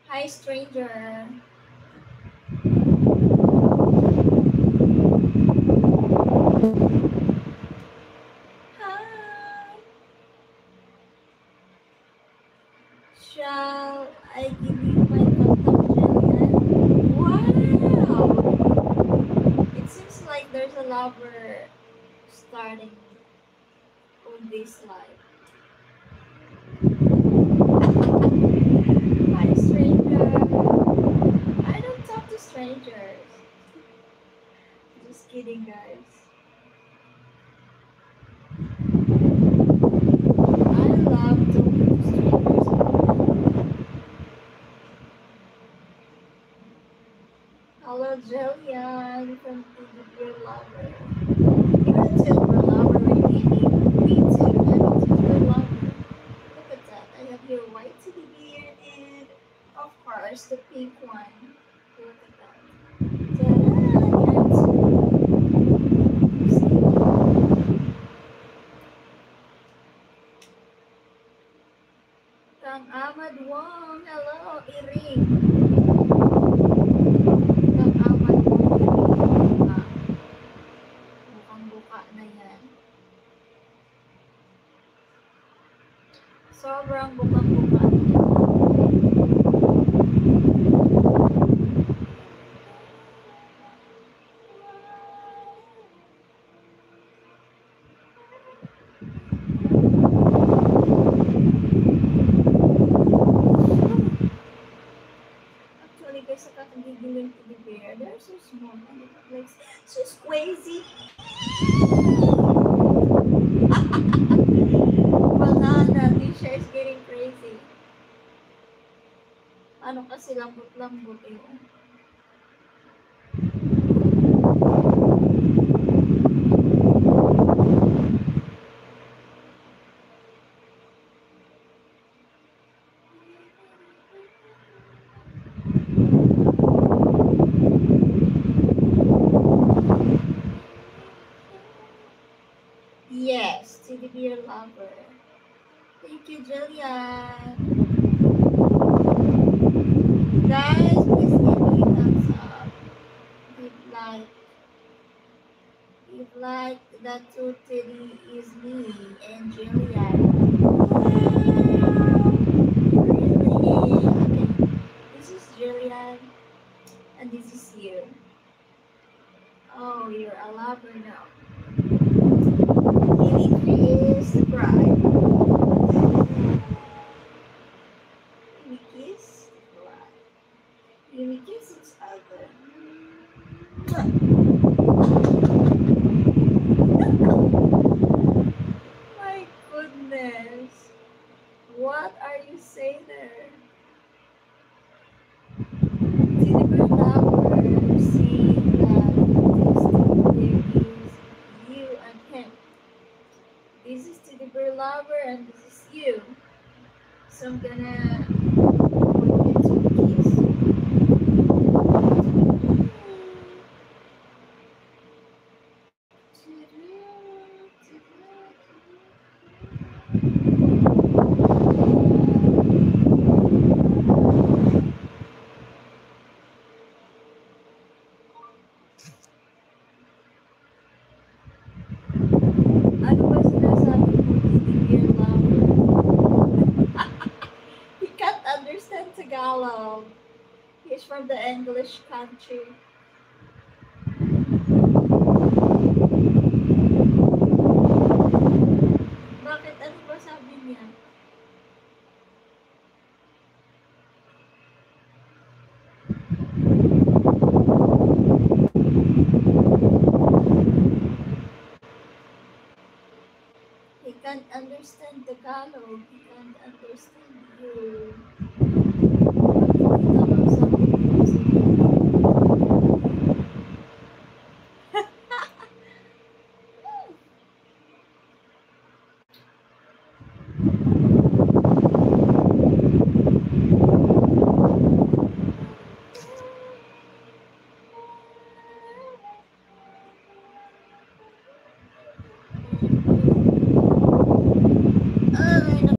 Hi, stranger. Hi. Shall I give you my contact, Jillian? Wow! It seems like there's a lover starting on this live. Hi, stranger. I don't talk to strangers. Just kidding, guys. I love talking to strangers. Hello, Jillian from TV Dear Lover. You're a Tilburg lover, really? Me too. I'm a Tilburg lover. Look at that. I have your white teddy bear and, of course, the pink one. Look at that. Ta-da! Kang Ahmad Wong. Hello, Iring. Kang Ahmad Wong, Iring. Mukhang buka na yan. Sobrang bukang-buka. Actually, guys, sa kakagigiling teddy bear, they're so small. And they have legs. So squeezy. Wala na. Tisha is getting crazy. Ano kasi lambot-lambot eh. Yes, teddy bear lover. Thank you, Jillian. Guys, please give me a thumbs up. Give like. Give like that two teddy is me and Jillian. Wow. Really? Okay. This is Jillian and this is you. Oh, you're a lover now. Increase the bride. We kiss the bride. We kiss each other. My goodness. What are you saying there? Jennifer Lover saying that this there is you and him. This is Jennifer Lover and this is you. So I'm gonna put it to kiss. Ano ba sinasabi mo, Dear Lover? He can't understand Tagalog. He's from the English country. Bakit? Ano ba sabi niya? He can't understand Tagalog. He can't understand you.